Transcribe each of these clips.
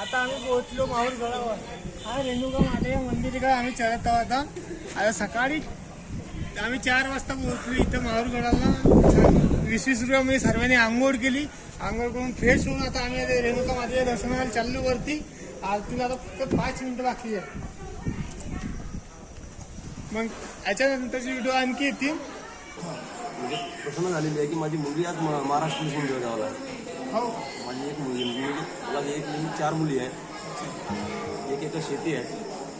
आता आम्ही पोहोचलो माहूर गडावर. हा रेणुका माता मंदिराकडे आम्ही चढत आहोत. आता सकाळी आम्ही 4 वाजता पोहोचलो इथं माहूर गडाला. 20-20 रुपये सर्वांनी आंघोळ केली. आंघोळ करून फ्रेश होऊन आता आम्ही रेणुका मातेच्या दर्शनाला चाललो वरती. आरतीला आता फक्त 5 मिनिटं बाकी आहे. मग याच्यानंतरची व्हिडिओ आणखी येतील. म्हणजे प्रसन्न झालेली आहे की माझी मुलगी आज महाराष्ट्र पोलीस जळगावला आहे. हो, माझी एक मुलगी मला एक मुलगी 4 मुली आहेत. एक एकर शेती आहे.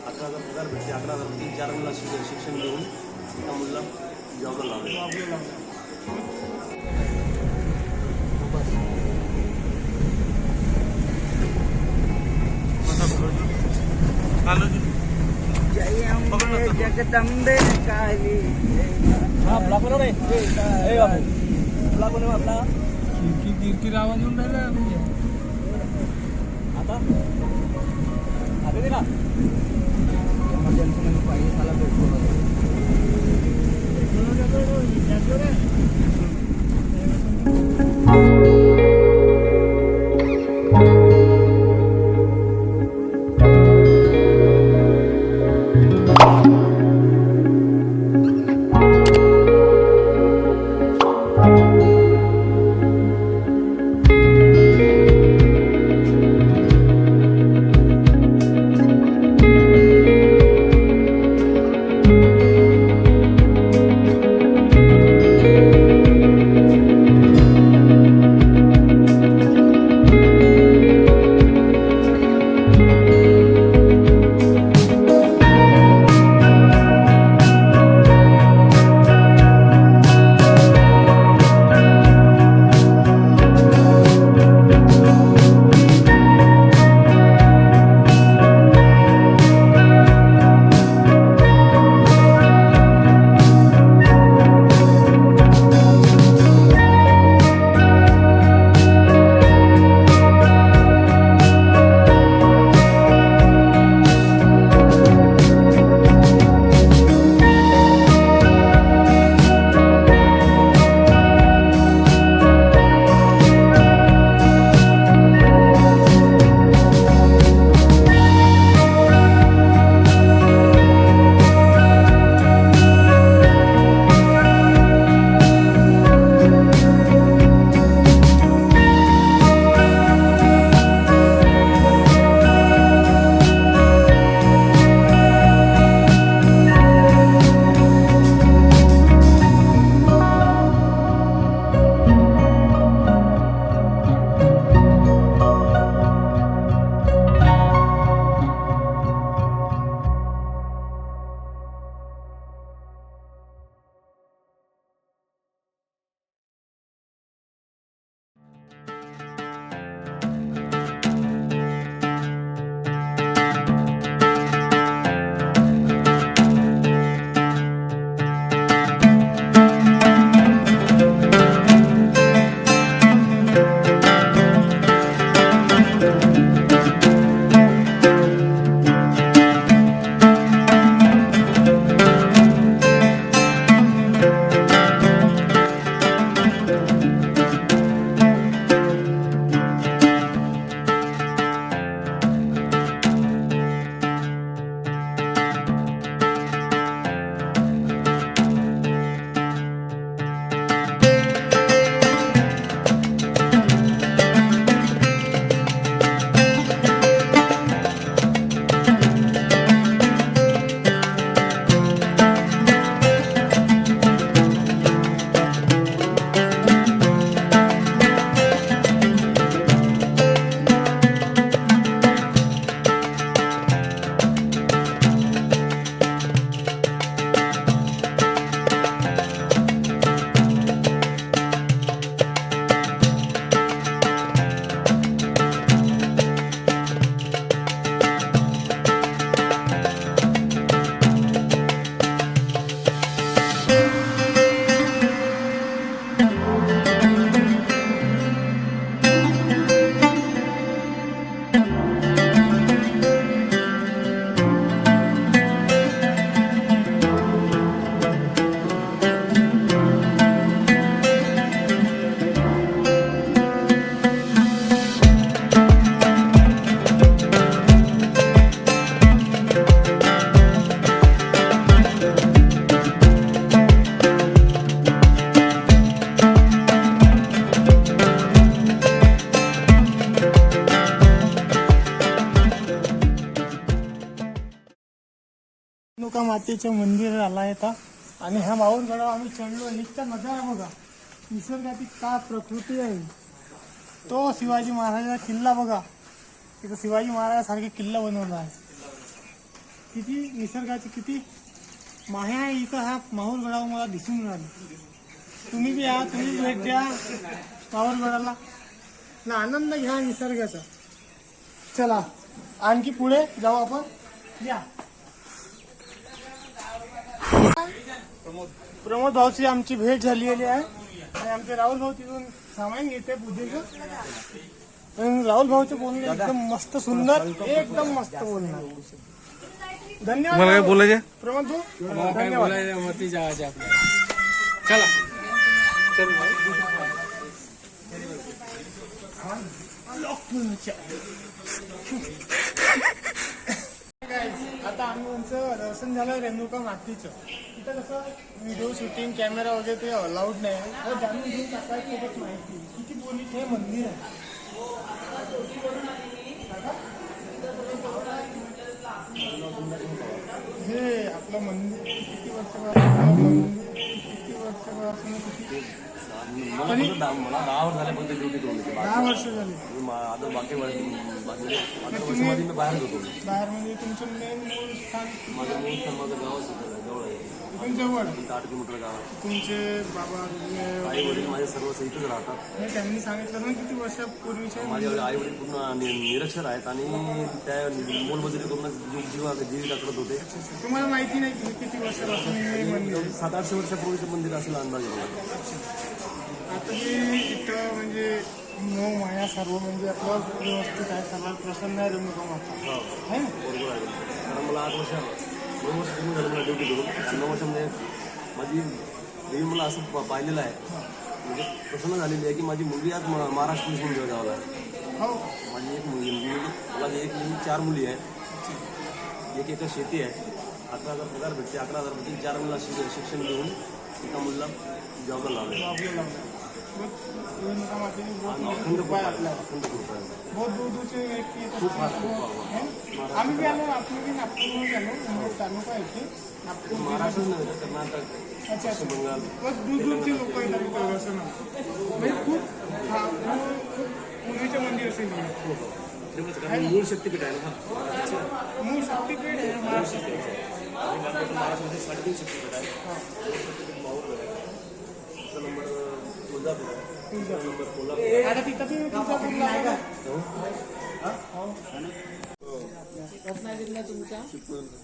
11,000 पगार भेटते. 11,000 4 मुला शिक्षण देऊन एका मुलीला जॉबला लावले. जय अंबे जगदंबे काली. हा ब्लॉक बनव रे. ए बाबू ब्लॉक बनव आपला. किरकिर आवाज येऊन राहिला म्हणजे आता आता दे ना. एमर्जन्सी मध्ये पाहिजे मला भेटतो. रेणुका मातेचं मंदिर आला आहे आता आणि ह्या माहूरगडावर आम्ही चढलो. इतका नजारा बघा, निसर्गाची का प्रकृती आहे. तो शिवाजी महाराजाचा किल्ला बघा, तिथं शिवाजी महाराजासारखे किल्ला बनवला आहे. किती निसर्गाची किती माया आहे इथं ह्या माहूरगडावर मला दिसून राहिली. तुम्ही बी या, तुम्ही भेट द्या माहूरगडाला ना, आनंद घ्या निसर्गाचा. चला आणखी पुढे जाऊ आपण. या प्रमोद भाऊची आमची भेट झालेली आहे आणि आमचे राहुल भाऊ तिथून सामान घेते पूजेचं. राहुल भाऊचं बोलणं एकदम मस्त सुंदर, एकदम मस्त बोलणं. धन्यवाद. मला काय बोलायचे? प्रमोद भाऊ धन्यवाद. चला आता आम्ही आमचं दर्शन झालं रेणुका मातीचं. तिथं कसं व्हिडिओ शूटिंग कॅमेरा वगैरे ते अलाउड नाही. तर जाणून घेऊन टाकायची सोबत माहिती किती बोलीचं हे मंदिर आहे. हे आपलं मंदिर किती वर्षापासून किती मला 10 वर्ष झाल्यापर्यंत ड्युटी करून होती. 10 वर्ष झाली. आता बाकी वर्षामध्ये मी बाहेरच होतो. बाहेर म्हणजे तुमचं मेन मूळ स्थान माझं मूळ स्थान माझं गावाच जवळ आहे. इथून जवळ 8 किलोमीटर गाव आहे. तुमचे बाबा आई वडील माझे सर्व इथंच राहतात. हे त्यांनी सांगितलं ना किती वर्षापूर्वीचे. माझे आई वडील पूर्ण निरक्षर आहेत आणि त्या मोलमजुरी करून जीवित करत होते. तुम्हाला माहिती नाही की किती वर्षापासून हे मंदिर आहे? 700-800 वर्षापूर्वीचं मंदिर असेल अंदाजे मला. आता हे इथं म्हणजे मोह माया सर्व म्हणजे आपलं व्यवस्थित आहे, सर्वात प्रसन्न आहे रेणुका माता आहे ना. बरोबर आहे. कारण मला 9 वर्ष पूर्ण झालं मला ड्युटी करून. 9 वर्षामध्ये माझी देवी मला असं पाहिलेलं आहे, म्हणजे प्रसन्न झालेली आहे की माझी मुलगी आज महाराष्ट्र पोलीस मध्ये गावाला आहे. हो. माझी एक मुलगी मला एक मुलगी 4 मुली आहेत. एक एकर शेती आहे. 11,000 पगार भेटते. 11,000 4 मुला शिक्षण देऊन एका मुलीला जॉबला लावले. आपल्याला रेणुका मातेने बहुत अखंड कृपा आहे आपल्याला. अखंड कृपा आहे. बहुत दूर दूरचे व्यक्ती येतात. खूप फार खूप है? आम्ही बी आलो, आपण बी नागपूरहून आलो. म्हणजे तालुका येते नागपूर. महाराष्ट्रच नव्हे तर कर्नाटक, अच्छा पश्चिम बंगाल, बहुत दूर दूरचे लोक येतात इथं दर्शनाला. म्हणजे खूप पूर्वीचे मंदिर असेल हे. मूळ शक्तीपीठ आहे ना. मूळ शक्तीपीठ आहे महाराष्ट्र. महाराष्ट्रामध्ये 3.5 शक्तीपीठ आहे. नंबर तुळजापूर आहे. नंबर कोल्हापूर. आता तिथं तुम्ही तुळजापूरला आहे का? रत्नागिरीला तुमचा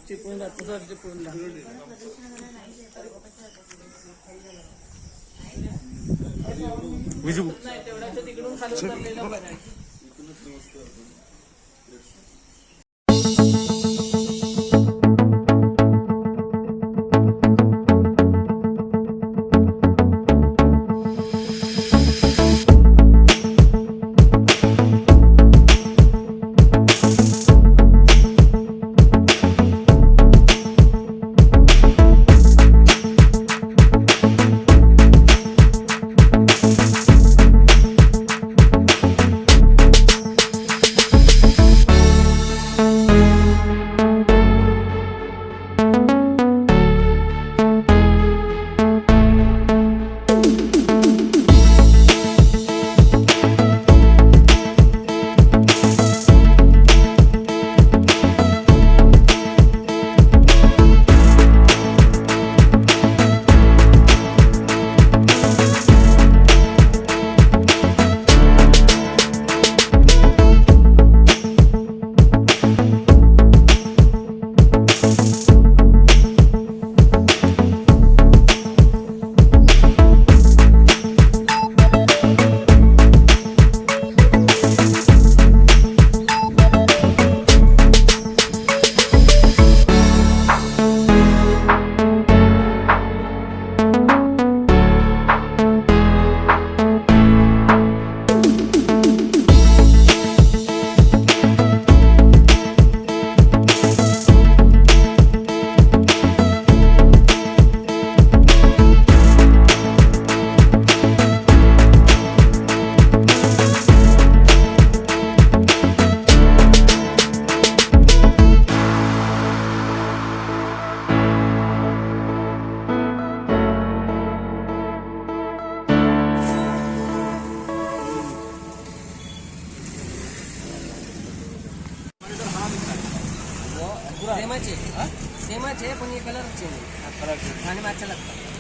चिपळूण तसं चिपळूणला. विजू तेवढ्याच्या तिकडून खाली उतरलेलं बरं आहे. का सेमच आहे हा? सेमच आहे पण ये कलर चेंज आहे फरक आहे. खाने में अच्छा लगता है